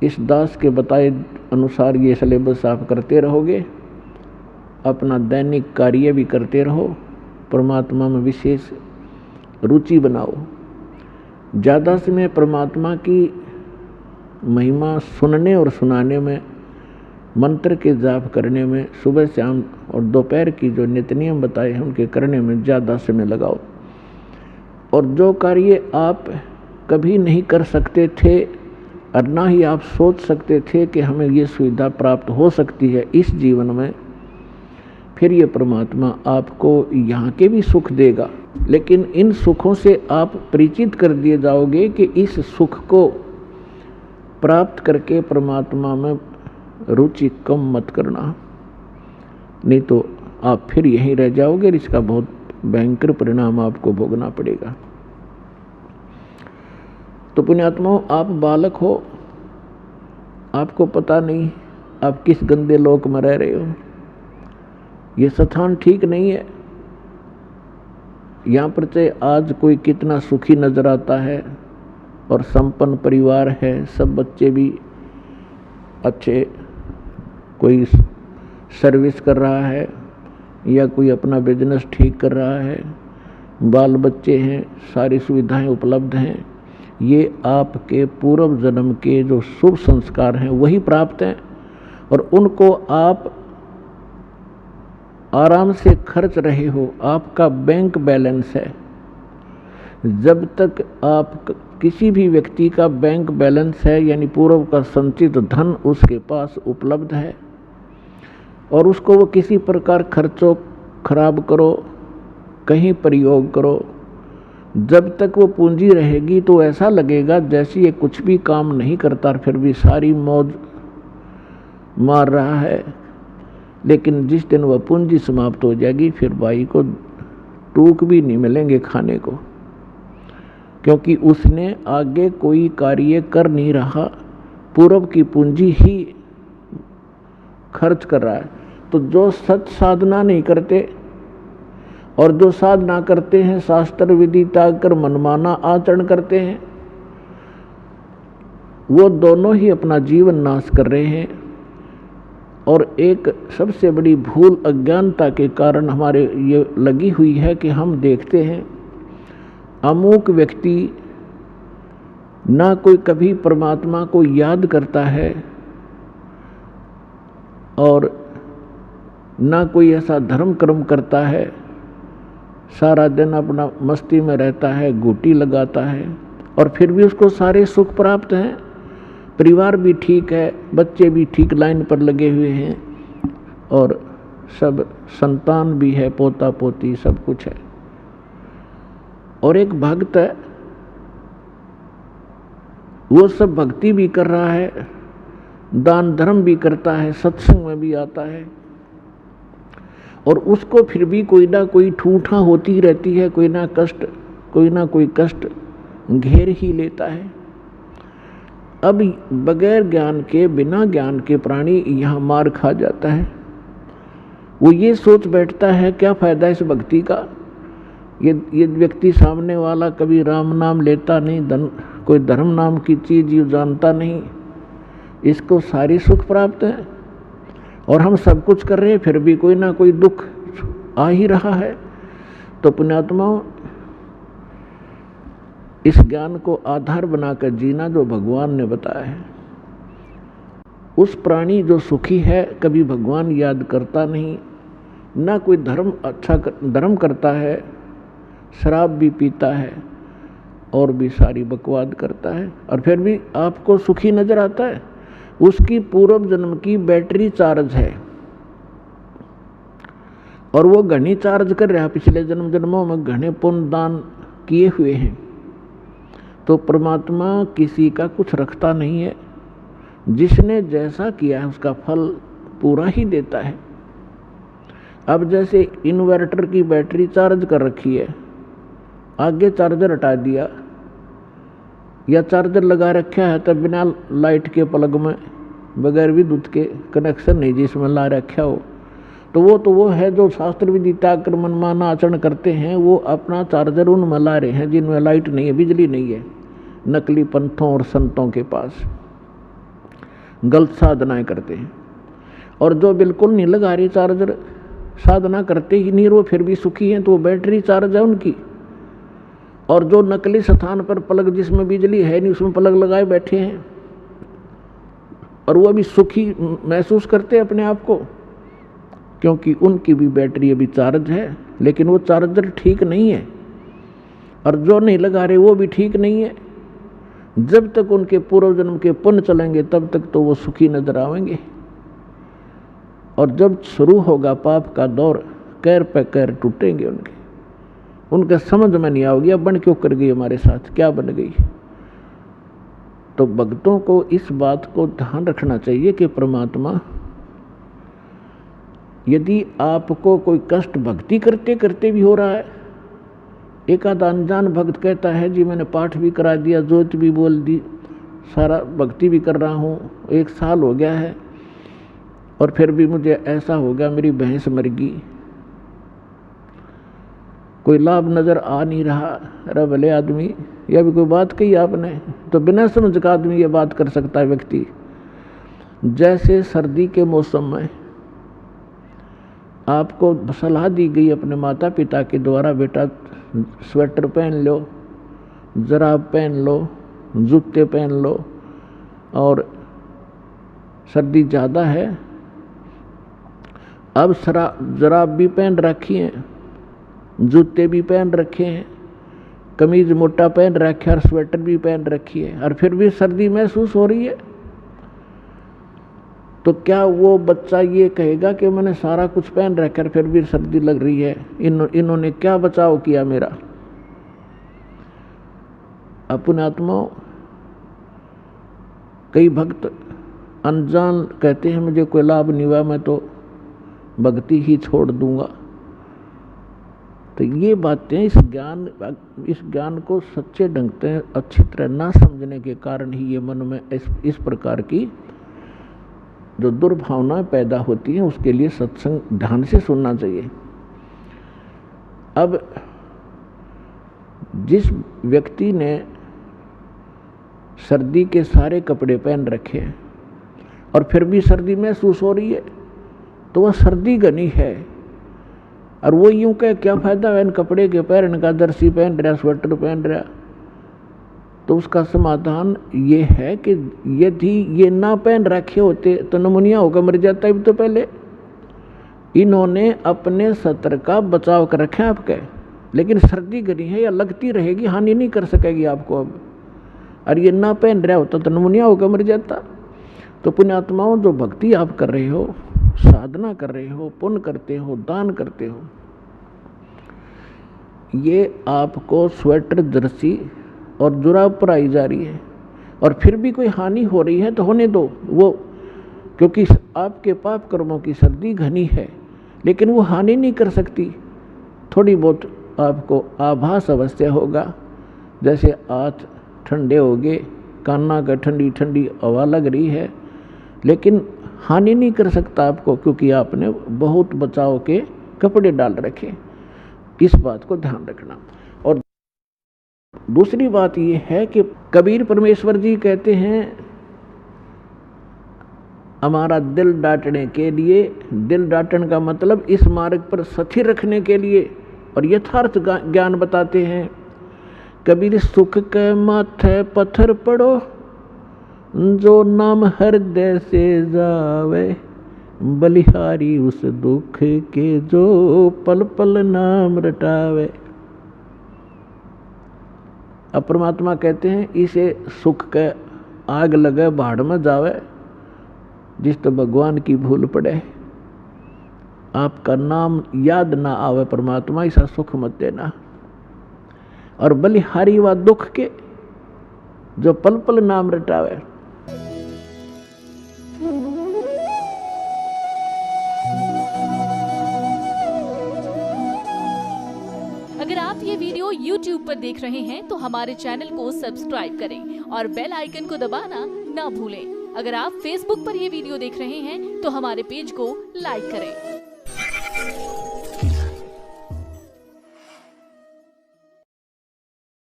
इस दास के बताए अनुसार ये सिलेबस आप करते रहोगे, अपना दैनिक कार्य भी करते रहो, परमात्मा में विशेष रुचि बनाओ। ज़्यादा समय परमात्मा की महिमा सुनने और सुनाने में, मंत्र के जाप करने में, सुबह शाम और दोपहर की जो नित्य नियम बताए हैं उनके करने में ज़्यादा समय लगाओ। और जो कार्य आप कभी नहीं कर सकते थे और ना ही आप सोच सकते थे कि हमें ये सुविधा प्राप्त हो सकती है इस जीवन में, फिर ये परमात्मा आपको यहाँ के भी सुख देगा। लेकिन इन सुखों से आप परिचित कर दिए जाओगे कि इस सुख को प्राप्त करके परमात्मा में रुचि कम मत करना, नहीं तो आप फिर यहीं रह जाओगे। इसका बहुत भयंकर परिणाम आपको भोगना पड़ेगा। तो पुण्यात्माओं, आप बालक हो, आपको पता नहीं आप किस गंदे लोक में रह रहे हो। ये स्थान ठीक नहीं है। यहाँ पर चाहे आज कोई कितना सुखी नजर आता है और संपन्न परिवार है, सब बच्चे भी अच्छे, कोई सर्विस कर रहा है या कोई अपना बिजनेस ठीक कर रहा है, बाल बच्चे हैं, सारी सुविधाएं उपलब्ध हैं, ये आपके पूर्व जन्म के जो शुभ संस्कार हैं वही प्राप्त हैं और उनको आप आराम से खर्च रहे हो। आपका बैंक बैलेंस है। जब तक आप किसी भी व्यक्ति का बैंक बैलेंस है, यानी पूर्व का संचित धन उसके पास उपलब्ध है और उसको वो किसी प्रकार खर्चो खराब करो, कहीं प्रयोग करो, जब तक वो पूंजी रहेगी तो ऐसा लगेगा जैसे ये कुछ भी काम नहीं करता, फिर भी सारी मौज मार रहा है। लेकिन जिस दिन वह पूंजी समाप्त हो जाएगी, फिर भाई को टूक भी नहीं मिलेंगे खाने को, क्योंकि उसने आगे कोई कार्य कर नहीं रहा, पूर्व की पूंजी ही खर्च कर रहा है। तो जो सत साधना नहीं करते और जो साधना करते हैं, शास्त्र विधि त्याग कर मनमाना आचरण करते हैं, वो दोनों ही अपना जीवन नाश कर रहे हैं। और एक सबसे बड़ी भूल अज्ञानता के कारण हमारे ये लगी हुई है कि हम देखते हैं अमुक व्यक्ति ना कोई कभी परमात्मा को याद करता है और ना कोई ऐसा धर्म कर्म करता है, सारा दिन अपना मस्ती में रहता है, घूटी लगाता है और फिर भी उसको सारे सुख प्राप्त हैं, परिवार भी ठीक है, बच्चे भी ठीक लाइन पर लगे हुए हैं और सब संतान भी है, पोता पोती सब कुछ है। और एक भक्त है, वो सब भक्ति भी कर रहा है, दान धर्म भी करता है, सत्संग में भी आता है और उसको फिर भी कोई ना कोई ठूठा होती रहती है, कोई ना कोई कष्ट घेर ही लेता है। अब बगैर ज्ञान के, बिना ज्ञान के प्राणी यहाँ मार खा जाता है। वो ये सोच बैठता है क्या फायदा इस भक्ति का, ये व्यक्ति सामने वाला कभी राम नाम लेता नहीं, कोई धर्म नाम की चीज ये जानता नहीं, इसको सारी सुख प्राप्त है और हम सब कुछ कर रहे हैं, फिर भी कोई ना कोई दुख आ ही रहा है। तो पुण्यात्माओं, इस ज्ञान को आधार बनाकर जीना जो भगवान ने बताया है। उस प्राणी जो सुखी है कभी भगवान याद करता नहीं, ना कोई धर्म करता है, शराब भी पीता है और भी सारी बकवाद करता है और फिर भी आपको सुखी नजर आता है। उसकी पूर्व जन्म की बैटरी चार्ज है और वो घनी चार्ज कर रहा है, पिछले जन्मों में घने पुण्य दान किए हुए हैं। तो परमात्मा किसी का कुछ रखता नहीं है, जिसने जैसा किया है उसका फल पूरा ही देता है। अब जैसे इन्वर्टर की बैटरी चार्ज कर रखी है, आगे चार्जर हटा दिया या चार्जर लगा रखा है तब बिना लाइट के प्लग में बगैर विद्युत के कनेक्शन नहीं जिसमें ला रखा हो, तो वो है जो शास्त्र विधि त्याग कर मनमाना आचरण करते हैं, वो अपना चार्जर उनमें ला रहे हैं जिनमें लाइट नहीं है, बिजली नहीं है, नकली पंथों और संतों के पास। गलत साधनाएं करते हैं। और जो बिल्कुल नहीं लगा रही चार्जर, साधना करते ही नहीं, वो फिर भी सुखी हैं, तो वो बैटरी चार्ज है उनकी। और जो नकली स्थान पर प्लग, जिसमें बिजली है नहीं, उसमें प्लग लगाए बैठे हैं और वो भी सुखी महसूस करते हैं अपने आप को, क्योंकि उनकी भी बैटरी अभी चार्ज है, लेकिन वो चार्जर ठीक नहीं है। और जो नहीं लगा रहे वो भी ठीक नहीं है। जब तक उनके पूर्व जन्म के पुण्य चलेंगे तब तक तो वो सुखी नजर आएंगे। और जब शुरू होगा पाप का दौर, कैर पे कैर टूटेंगे उनके समझ में नहीं आओगी अब बन क्यों कर गई, हमारे साथ क्या बन गई। तो भक्तों को इस बात को ध्यान रखना चाहिए कि परमात्मा, यदि आपको कोई कष्ट भक्ति करते करते भी हो रहा है, एक आधा अनजान भक्त कहता है जी मैंने पाठ भी करा दिया, जोत भी बोल दी, सारा भक्ति भी कर रहा हूँ, 1 साल हो गया है और फिर भी मुझे ऐसा हो गया, मेरी भैंस मर गई, कोई लाभ नजर आ नहीं रहा। अरे भले आदमी, यह भी कोई बात कही आपने, तो बिना समझ का आदमी ये बात कर सकता है व्यक्ति। जैसे सर्दी के मौसम में आपको सलाह दी गई अपने माता पिता के द्वारा, बेटा स्वेटर पहन लो, जराब पहन लो, जूते पहन लो, और सर्दी ज़्यादा है, अब जराब भी पहन रखी हैं, जूते भी पहन रखे हैं, कमीज मोटा पहन रखा है और स्वेटर भी पहन रखी है, और फिर भी सर्दी महसूस हो रही है। तो क्या वो बच्चा ये कहेगा कि मैंने सारा कुछ पहन रखा है फिर भी सर्दी लग रही है, इन्होंने क्या बचाव किया मेरा। अपने आत्मा, कई भक्त अनजान कहते हैं मुझे कोई लाभ नहीं हुआ, मैं तो भक्ति ही छोड़ दूंगा। तो ये बातें, इस ज्ञान को सच्चे ढंग से अच्छी तरह ना समझने के कारण ही ये मन में इस प्रकार की जो दुर्भावनाएं पैदा होती हैं। उसके लिए सत्संग ध्यान से सुनना चाहिए। अब जिस व्यक्ति ने सर्दी के सारे कपड़े पहन रखे हैं और फिर भी सर्दी महसूस हो रही है, तो वह सर्दी घनी है। और वो यूं कहे क्या फायदा है इन कपड़े के पहनने का, जर्सी पहन रहा, स्वेटर पहन रहा। तो उसका समाधान ये है कि यदि ये ना पहन रखे होते तो नमूनिया होकर मर जाता है। तो पहले इन्होंने अपने सत्र का बचाव कर रखा है आपके, लेकिन सर्दी घनी है या लगती रहेगी, हानि नहीं कर सकेगी आपको अब। और ये ना पहन रहा होता तो नमूनिया होकर मर जाता। तो पुण्यात्माओं, जो भक्ति आप कर रहे हो, साधना कर रहे हो, पुण्य करते हो, दान करते हो, ये आपको स्वेटर, जर्सी और जुराब पर आई जा रही है, और फिर भी कोई हानि हो रही है तो होने दो वो, क्योंकि आपके पाप कर्मों की सर्दी घनी है, लेकिन वो हानि नहीं कर सकती। थोड़ी बहुत आपको आभास अवश्य होगा, जैसे हाथ ठंडे हो गए, कान्ना का ठंडी ठंडी हवा लग रही है, लेकिन हानि नहीं कर सकता आपको, क्योंकि आपने बहुत बचाव के कपड़े डाल रखे। इस बात को ध्यान रखना। और दूसरी बात ये है कि कबीर परमेश्वर जी कहते हैं, हमारा दिल डांटने के लिए, दिल डांटने का मतलब इस मार्ग पर स्थिर रखने के लिए और यथार्थ ज्ञान बताते हैं। कबीर सुख के माथे पत्थर पड़ो, जो नाम हृदय से जावे, बलिहारी उस दुख के जो पल पल नाम रटावे। अब परमात्मा कहते हैं, इसे सुख के आग लगे भाड़ में जावे, जिस तो भगवान की भूल पड़े, आपका नाम याद ना आवे परमात्मा, ऐसा सुख मत देना। और बलिहारी व दुख के जो पल पल नाम रटावे। अगर आप ये वीडियो YouTube पर देख रहे हैं तो हमारे चैनल को सब्सक्राइब करें और बेल आइकन को दबाना ना भूलें। अगर आप Facebook पर ये वीडियो देख रहे हैं तो हमारे पेज को लाइक करें।